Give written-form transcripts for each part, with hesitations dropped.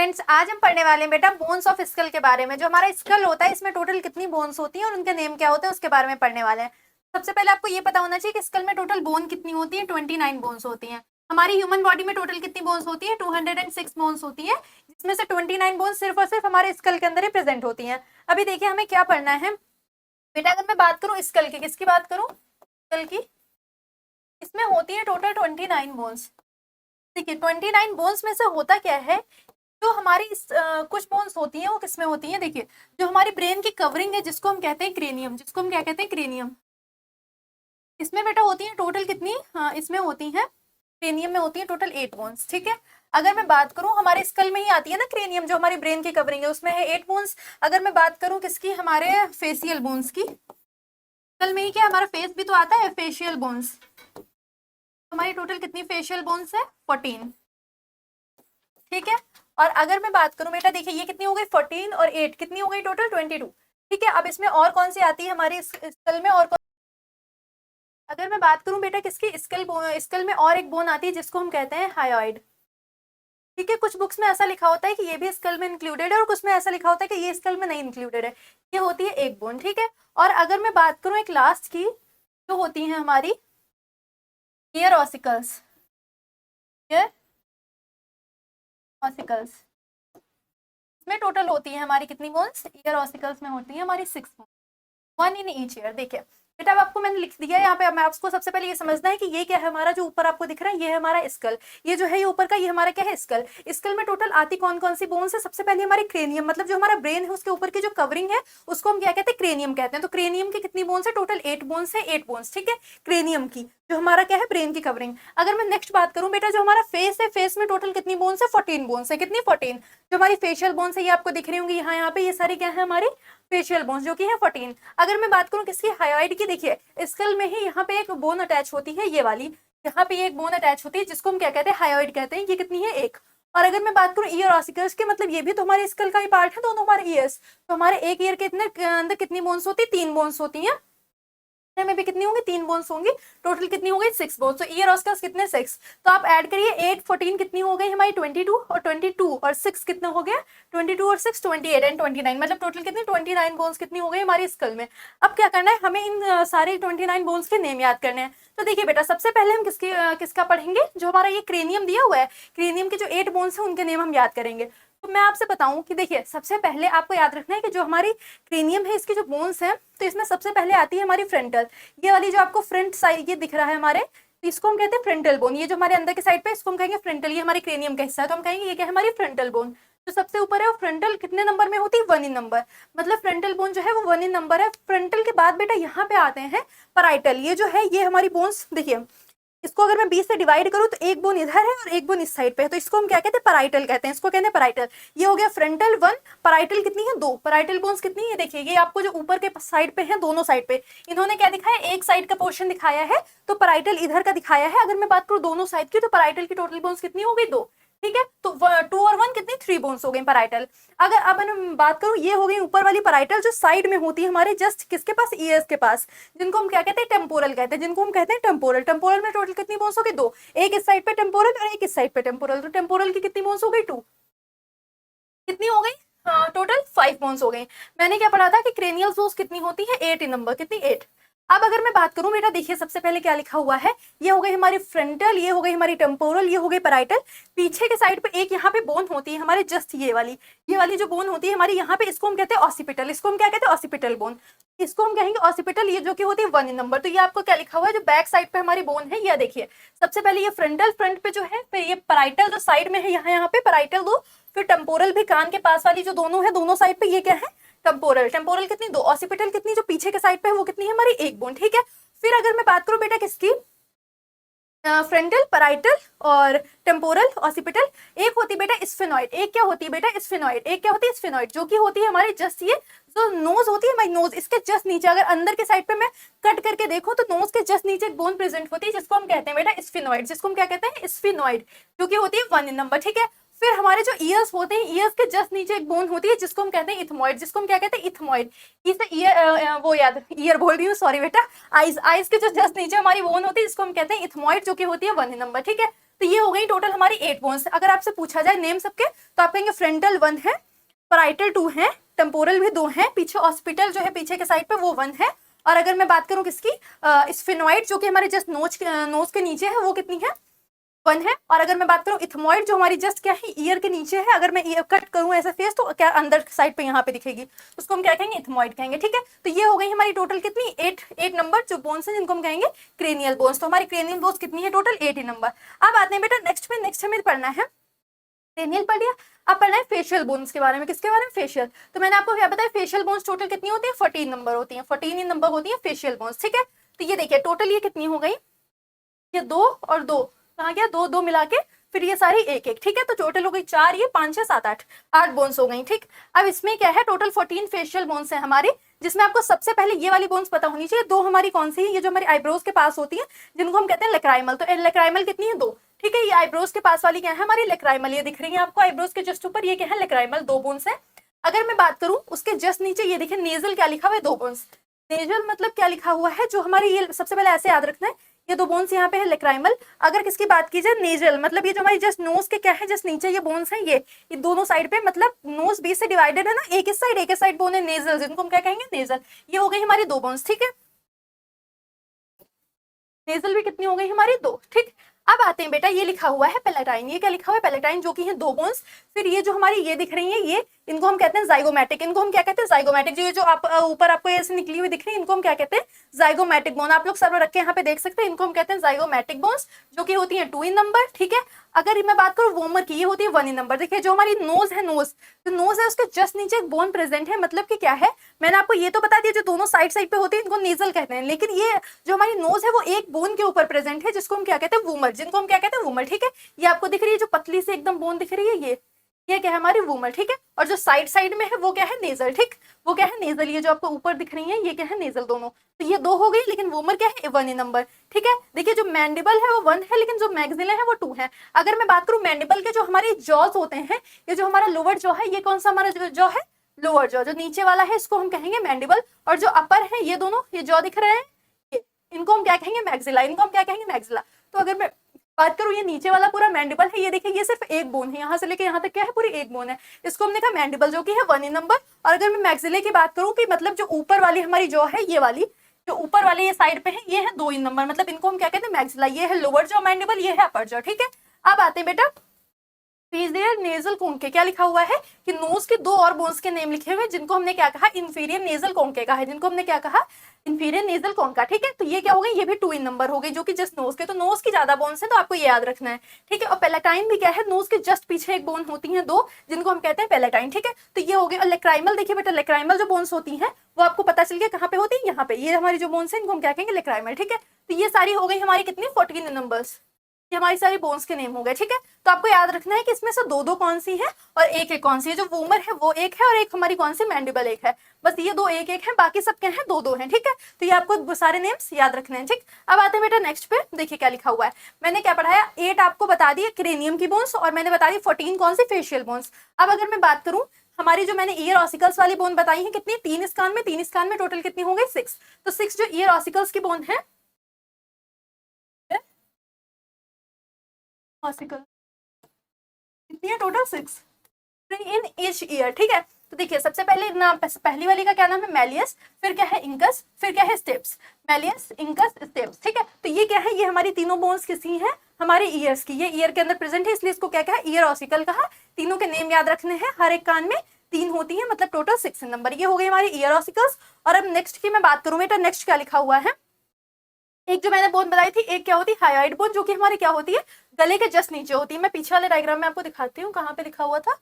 Friends, आज हम पढ़ने वाले हैं बेटा बोन्स ऑफ स्कल के बारे में। जो हमारा स्कल होता है इसमें टोटल कितनी बोन्स होती हैं और उनके नेम क्या होते हैं उसके बारे में पढ़ने वाले हैं। सबसे पहले आपको ये पता होना चाहिए कि स्कल में टोटल बोन कितनी होती है। 29 बोन्स होती हैं। हमारी ह्यूमन बॉडी में टोटल कितनी बोन्स होती है? 206 बोन्स होती है, जिसमें से 29 बोन्स सिर्फ और सिर्फ हमारे स्कल के अंदर ही प्रेजेंट होती हैं। अभी देखिए हमें क्या पढ़ना है बेटा। अगर मैं बात करूँ स्कल की, किसकी बात करूँ? स्कल की। इसमें होती है टोटल 29 बोन्स। देखिए 29 बोन्स में से होता क्या है, जो हमारी कुछ बोन्स होती हैं वो किसमें होती हैं। देखिए जो हमारी ब्रेन की कवरिंग है जिसको हम कहते हैं क्रेनियम, जिसको हम क्या कहते हैं क्रेनियम, इसमें बेटा होती है टोटल कितनी, इसमें होती है क्रेनियम में होती है टोटल 8 बोन्स। ठीक है। अगर मैं बात करूं हमारे स्कल में ही आती है ना क्रेनियम, जो हमारी ब्रेन की कवरिंग है उसमें है 8 बोन्स। अगर मैं बात करूं किसकी, हमारे फेशियल बोन्स की, स्कल में ही क्या हमारा फेस भी तो आता है, फेशियल बोन्स। हमारी टोटल कितनी फेशियल बोन्स है? 14। ठीक है। और अगर मैं बात करूं बेटा, देखिए ये कितनी हो गई 14 और 8 कितनी हो गई टोटल 22। ठीक है। अब इसमें और कौन सी आती है हमारे स्कल में, और अगर मैं बात करूं बेटा किसकी, स्कल में और एक बोन आती है जिसको हम कहते हैं हायोइड। ठीक है। कुछ बुक्स में ऐसा लिखा होता है कि ये भी स्कल में इंक्लूडेड है और कुछ में ऐसा लिखा होता है कि ये स्कल में नहीं इंक्लूडेड है। ये होती है एक बोन। ठीक है। और अगर मैं बात करूं एक लास्ट की, जो होती है हमारी ईयर ऑसिकल्स, ईयर ऑसिकल्स, इसमें टोटल होती है हमारी कितनी बोन्स? ईयर ऑसिकल्स में होती है हमारी 6 बोन्स, 1 इन ईच ईयर। देखिए बेटा अब आपको मैंने लिख दिया है यहाँ पे। अब मैं आपको सबसे पहले ये समझना है कि ये क्या है, हमारा जो ऊपर आपको दिख रहा है ये है हमारा स्कल। ये जो है ये ऊपर का, ये हमारा क्या है? स्कल। स्कल में टोटल आती कौन कौन सी बोन्स है? सबसे पहले हमारी क्रेनियम, मतलब जो हमारा ब्रेन है उसके ऊपर की जो कवरिंग है उसको हम क्या कहते हैं? क्रेनियम कहते हैं। तो क्रेनियम की कितनी बोन्स है? टोटल 8 बोन्स है, 8 बोन्स। ठीक है। क्रेनियम की जो हमारा क्या है? ब्रेन की कवरिंग। अगर मैं नेक्स्ट बात करूं बेटा, जो हमारा फेस है, फेस में टोटल कितनी बोन्स है? 14 बोन्स है। कितनी? 14। जो हमारी फेशियल बोन्स है ये आपको दिख रही होंगी यहाँ पे, ये सारी क्या है हमारी फेशियल बोन्स, जो कि है 14। अगर मैं बात करूं किसकी, हायोइड की, देखिए स्कल में ही यहाँ पे एक बोन अटैच होती है, ये वाली, यहाँ पे एक बोन अटैच होती है जिसको हम क्या कहते हैं? हायोइड कहते हैं। ये कितनी है? एक। और अगर मैं बात करूं ईयर ऑसिकल्स की, मतलब ये भी तो हमारे स्कल का ही पार्ट है, दोनों हमारे ईयर्स। तो हमारे एक ईयर के अंदर कितनी बोन्स होती है? 3 बोन्स होती है। में भी कितनी होंगी? 3 बोन्स होंगी। टोटल कितनी हो गई? 6 बोन्स। तो ईयर ऑस्कर्स कितने? 6। तो आप ऐड करिए 8 14 कितनी हो गई हमारी? 22। और 22 और 6 कितना हो गया? 22 और 6 28 एंड 29, मतलब टोटल कितनी? 29 बोन्स कितनी हो गई हमारी स्कल में। अब क्या करना है हमें? इन सारे 29 बोन्स के नेम याद करने हैं। तो देखिए बेटा सबसे पहले हम किसका पढ़ेंगे? जो हमारा ये क्रेनियम दिया हुआ है, क्रेनियम के जो 8 बोन्स है उनके नेम हम याद करेंगे। तो मैं आपसे बताऊं कि देखिए सबसे पहले आपको याद रखना है कि जो हमारी क्रेनियम है इसकी जो बोन्स है, तो इसमें सबसे पहले आती है हमारी फ्रंटल। ये वाली जो आपको फ्रंट साइड ये दिख रहा है हमारे, इसको हम कहते हैं फ्रंटल बोन। ये जो हमारे अंदर के साइड पे इसको हम कहेंगे फ्रंटल। ये हमारे क्रेनियम का हिस्सा है, तो हम कहेंगे ये क्या है? हमारी फ्रंटल बोन। जो सबसे ऊपर है वो फ्रंटल कितने नंबर में होती है? 1 इन नंबर, मतलब फ्रंटल बोन जो है वो 1 इन नंबर है। फ्रंटल के बाद बेटा यहाँ पे आते हैं पराइटल। ये जो है ये हमारी बोन्स, देखिए इसको अगर मैं 20 से डिवाइड करूं तो एक बोन इधर है और एक बोन इस साइड पे है, तो इसको हम क्या कहते हैं? पराइटल कहते हैं। इसको कहते हैं पराइटल। ये हो गया फ्रंटल 1। पराइटल कितनी है? 2। पराइटल बोन्स कितनी है? देखिए ये आपको जो ऊपर के साइड पे है, दोनों साइड पे इन्होंने क्या दिखाया? एक साइड का पोर्शन दिखाया है, तो पराइटल इधर का दिखाया है। अगर मैं बात करूं दोनों साइड की, तो पराइटल की टोटल बोन्स कितनी हो गई? 2। ठीक है। तो 2 और 1 कितनी? 3 बोन्स हो गई पराइटल। अगर अब मैं बात करूं, ये हो गई ऊपर वाली पराइटल जो साइड में होती है हमारे, जस्ट किसके पास? ईयर्स के पास, जिनको हम क्या कहते हैं? टेम्पोरल कहते हैं। जिनको हम कहते हैं टेम्पोरल। टेम्पोरल में टोटल कितनी बोन्स हो गई? 2। एक इस साइड पे टेम्पोरल और एक इस साइड पे टेम्पोरल। तो टेम्पोरल की कितनी बोन्स हो गई? 2। कितनी हो गई? टोटल 5 बोन्स हो गई। मैंने क्या पढ़ा था कि क्रेनियल बोन्स कितनी होती है? 8 इन नंबर। कितनी? 8। अब अगर मैं बात करूं बेटा, देखिए सबसे पहले क्या लिखा हुआ है, ये हो गई हमारी फ्रंटल, ये हो गई हमारी टेम्पोरल, ये हो गई पराइटल। पीछे के साइड पे एक यहाँ पे बोन होती है हमारे, जस्ट ये वाली जो बोन होती है हमारी यहाँ पे, इसको हम कहते हैं ऑसिपिटल। इसको हम क्या कहते हैं? Occipital bone. इसको हम कहेंगे ऑसिपिटल, ये जो कि होती है 1 इन नंबर। तो ये आपको क्या लिखा हुआ है? जो बैक साइड पे हमारी बोन है, ये देखिए सबसे पहले ये फ्रंटल, फ्रंट पे जो है, फिर ये पराइटल जो साइड में है, यहाँ पे पराइटल 2, फिर टेम्पोरल भी कान के पास वाली जो दोनों है, दोनों साइड पे ये क्या है? टेम्पोरल। टेम्पोरल कितनी? 2। ऑसिपिटल कितनी? जो पीछे के साइड पे है वो कितनी है हमारी? 1 बोन। ठीक है। फिर अगर मैं बात करूं बेटा किसकी, फ्रंटल, पराइटल और टेम्पोरल, ऑसिपिटल, एक होती बेटा स्फेनॉइड। एक क्या होती है बेटा? स्फेनॉइड। एक क्या होती है? स्फेनॉइड, जो कि होती है हमारे जस्ट ये जो नोज होती है हमारी, नोज इसके जस्ट नीचे, अगर अंदर के साइड पे मैं कट करके देखो तो नोज के जस्ट नीचे एक बोन प्रेजेंट होती है जिसको हम कहते हैं बेटा स्फेनॉइड। जिसको हम क्या कहते हैं? स्फेनॉइड, जो कि होती है 1 इन नंबर। ठीक है। फिर हमारे जो ईयर्स होते हैं, ईयर्स के जस्ट नीचे एक बोन होती है जिसको हम कहते हैं इथमॉइड। जिसको हम क्या कहते हैं? इथमॉइड। इसे ईयर वो याद, ईयर बोल रही हूँ, सॉरी बेटा। आइज, आइज के जो जस्ट नीचे हमारी बोन होती है जिसको हम कहते हैं इथमॉइड, जो कि होती है 1 इन नंबर। ठीक है। तो ये हो गई टोटल हमारी 8 बोन्स। अगर आपसे पूछा जाए नेम सबके तो आप कहेंगे फ्रंटल 1 है, पैराइटल 2 है, टेम्पोरल भी 2 है, पीछे ऑस्पिटल जो है पीछे के साइड पे वो 1 है। और अगर मैं बात करूं किसकी, स्फेनॉइड जो कि हमारे जस्ट नोज के नीचे है वो कितनी है, 1 है। और अगर मैं बात करूं इथमॉइड जो हमारी जस्ट क्या है ईयर के नीचे है, अगर मैं ईयर कट करूं ऐसा फेस तो क्या अंदर साइड पे यहाँ पे दिखेगी, उसको हम क्या कहेंगे, इथमॉइड कहेंगे। ठीक है, तो ये हो गई हमारी टोटल कितनी 8 नंबर जो बोन्स है जिनको हम कहेंगे क्रेनियल बोन्स। तो हमारी क्रेनियल बोन्स कितनी है टोटल 8 नंबर। अब आते हैं बेटा नेक्स्ट हमें पढ़ना है, क्रेनियल पढ़ लिया, अब पढ़ना है फेशियल बोन्स के बारे में। किसके बारे में, फेशियल। तो मैंने आपको क्या बताया, फेशियल बोन्स टोटल कितनी होती है, 14 नंबर होती है, 14 नंबर होती है फेशियल बोन्स। ठीक है, तो ये देखिए टोटल ये कितनी हो गई, ये 2 और 2 कहाँ गया, 2 2 मिला के फिर ये सारी 1 1। ठीक है, तो टोटल हो गई 4, ये 5 6 7 8 बोन्स हो गई। ठीक, अब इसमें क्या है टोटल 14 फेशियल बोन्स है हमारे, जिसमें आपको सबसे पहले ये वाली बोन्स पता होनी चाहिए। 2 हमारी कौन सी है, ये जो हमारी आईब्रोज के पास होती है जिनको हम कहते हैं लेक्राइमल। तो लेक्राइमल कितनी है, 2। ठीक है, ये आईब्रोज के पास वाली क्या है हमारी लेक्राइमल, ये दिख रही है आपको आईब्रोज के जस्ट ऊपर, ये क्या है लेक्राइमल, 2 बोन्स है। अगर मैं बात करूं उसके जस्ट नीचे ये देखिए नेजल क्या लिखा हुआ है, 2 बोन्स। नेजल मतलब क्या लिखा हुआ है, जो हमारी ये सबसे पहले ऐसे याद रखना है, ये 2 बोन्स यहाँ पे है लेक्राइमल। अगर किसकी बात की जाए नेजल, मतलब ये जो हमारी जस्ट नोज के क्या है जस्ट नीचे ये बोन्स हैं, ये दोनों साइड पे, मतलब नोज बीच से डिवाइडेड है ना, एक इस साइड बोन है नेजल, जिनको हम क्या कहेंगे नेजल। ये हो गई हमारी 2 बोन्स। ठीक है, नेजल भी कितनी हो गई हमारी 2। ठीक, अब आते हैं बेटा, ये लिखा हुआ है पेलेटाइन, ये क्या लिखा हुआ है पेलेटाइन, जो कि है 2 बोन्स। फिर ये जो हमारी ये दिख रही है ये, इनको हम कहते हैं जाइगोमैटिक, इनको हम क्या कहते हैं जाइगोमैटिक। जो आप ऊपर आपको ऐसे निकली हुई दिख रही है, इनको हम क्या कहते हैं जाइगोमैटिक बोन। आप लोग सब रख के यहाँ पे देख सकते हैं, इनको हम कहते हैं जाइगोमैटिक बोन्स, जो कि होती है 2 इन नंबर। ठीक है, अगर मैं बात करूँ वोमर की, ये होती है 1 इन नंबर। देखिए जो हमारी नोज है, नोज है उसके जस्ट नीचे एक बोन प्रेजेंट है, मतलब कि क्या है, मैंने आपको ये तो बता दिया जो दोनों साइड पे होती है इनको नेजल कहते हैं, लेकिन ये जो हमारी नोज है वो एक बोन के ऊपर प्रेजेंट है, जिसको हम क्या कहते हैं वूमर, जिनको हम क्या कहते हैं वूमर। ठीक है, ये आपको दिख रही है जो पतली से एकदम बोन दिख रही है, ये क्या है हमारी वूमर। ठीक है, और जो साइड में है वो क्या है नेजल। ठीक, वो क्या है नेजल, ये जो आपको ऊपर दिख रही है ये क्या है नेजल दोनों। तो ये 2 हो गई, लेकिन वूमर क्या है 1 इन नंबर। ठीक है, देखिए जो मैंडिबल है वो 1 है, लेकिन जो मैक्सिला है वो 2 है। अगर मैं बात करूं मैंडिबल के जो हमारे जॉज होते हैं, ये जो हमारा लोअर जॉ है, ये कौन सा हमारा जॉ है, लोअर जॉ, जो नीचे वाला है इसको हम कहेंगे मैंडिबल, और जो अपर है ये दोनों ये जॉ दिख रहे हैं इनको हम क्या कहेंगे मैक्सिला, इनको हम क्या कहेंगे मैक्सिला। तो अगर मैं बात करूं ये नीचे वाला पूरा मैंडिबल है, ये देखिए ये सिर्फ एक बोन है, यहाँ से लेके यहाँ तक क्या है पूरी एक बोन है, इसको हमने कहा मैंडिबल, जो कि है 1 इन नंबर। और अगर मैं मैक्सिले की बात करूं कि मतलब जो ऊपर वाली हमारी जॉ है, ये वाली जो ऊपर वाले ये साइड पे है, ये है 2 इन नंबर, मतलब इनको हम क्या कहते हैं मैक्सिला। ये है लोअर जॉ मैंडिबल, ये है अपर जॉ। ठीक है, अब आते हैं बेटा नेजल कोन के, क्या लिखा हुआ है कि नोज के 2 और बोन्स के नेम लिखे हुए, जिनको हमने क्या कहा इंफीरियर नेजल कोन के कहा है, जिनको हमने क्या कहा इंफीरियर नेजल कोन का। ठीक है, तो ये क्या हो गई, ये भी 2 इन नंबर हो गई, जो कि जस्ट नोज के, तो नोज की ज्यादा बोन्स है तो आपको ये याद रखना है। ठीक है, और पेलेटाइन भी क्या है, नोज के जस्ट पीछे एक बोन होती है 2, जिनको हम कहते हैं पेलेटाइन। ठीक है, तो ये हो गया। और लेक्राइमल देखिए बेटा, लेक्राइमल जो बोन्स होती है वो आपको पता चल गया कहाँ पे होती है, यहाँ पे, ये हमारी जो बोन्स है इनको हम क्या कहेंगे लेक्राइमल। ठीक है, तो ये सारी हो गई हमारी कितनी 14 नंबर्स, ये हमारी सारी बोन्स के नेम हो गए। ठीक है, तो आपको याद रखना है कि इसमें से 2 2 कौन सी है और 1 1 कौन सी है, जो वूमर है वो 1 है और एक हमारी कौन सी मैंडिबल 1 है, बस ये 2 1 1 है, बाकी सब क्या है 2 2 है। ठीक है, तो ये आपको सारे नेम्स याद रखने हैं। ठीक, अब आते हैं बेटा नेक्स्ट पे, देखिए क्या लिखा हुआ है। मैंने क्या पढ़ाया, 8 आपको बता दिए क्रेनियम की बोन्स, और मैंने बता दी 14 कौन सी फेशियल बोन्स। अब अगर मैं बात करूं हमारी जो मैंने ईयर ऑसिकल्स वाली बोन बताई है कितनी, 3 इस कान में टोटल कितनी हो गई 6। तो 6 जो ईयर ऑसिकल्स की बोन है, ऑसिकल कितनी है टोटल 6 इन ईच ईयर। ठीक है, तो देखिए सबसे पहले नाम, पहली वाली का क्या नाम है मैलियस, फिर क्या है इंकस, फिर क्या है स्टेप्स, मैलियस इंकस स्टेप्स। ठीक है, तो ये क्या है, ये हमारी तीनों बोन्स किसी हैं हमारे ईयर्स की, ये ईयर के अंदर प्रेजेंट है, इसलिए इसको क्या कहा ईयर ऑसिकल कहा। तीनों के नेम याद रखने हैं, हर एक कान में 3 होती है, मतलब टोटल 6 नंबर। ये हो गई हमारी ईयर ऑसिकल्स। और अब नेक्स्ट की मैं बात करूं बेटा, नेक्स्ट क्या लिखा हुआ है, एक जो मैंने बोन बताई थी, एक क्या होती है हायोइड बोन, जो कि हमारी क्या होती है गले के जस्ट नीचे होती है। मैं पीछे वाले डायग्राम में आपको दिखाती हूँ, कहाँ पे लिखा हुआ था,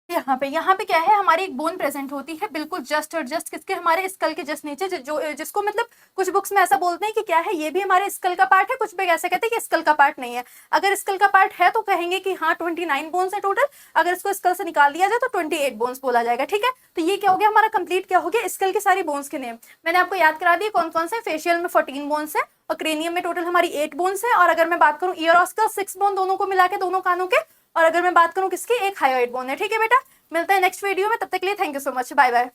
यहाँ पे क्या है हमारी एक बोन प्रेजेंट होती है बिल्कुल जस्ट और जस्ट किसके, हमारे स्कल के जस्ट नीचे, जो जिसको मतलब कुछ बुक्स में ऐसा बोलते हैं कि क्या है ये भी हमारे स्कल का पार्ट है, कुछ भी ऐसे कहते हैं कि स्कल का पार्ट नहीं है। अगर स्कल का पार्ट है तो कहेंगे कि हाँ 29 बोन्स है टोटल, अगर इसको स्कल से निकाल दिया जाए तो 28 बोन्स बोला जाएगा। ठीक है, तो ये क्या हो गया हमारा कंप्लीट, क्या हो गया स्कल की सारी बोन्स के नेम मैंने आपको याद करा दिए कौन कौन से। फेशियल में 14 बोन्स है और क्रेनियम में टोटल हमारी 8 बोन्स है, और अगर मैं बात करूँ ईयर ऑस्कल 6 बोन दोनों को मिला के दोनों कानों के, और अगर मैं बात करूँ किसकी एक हायोइड बोन है। ठीक है बेटा, मिलता है नेक्स्ट वीडियो में, तब तक के लिए thank you so much, bye bye.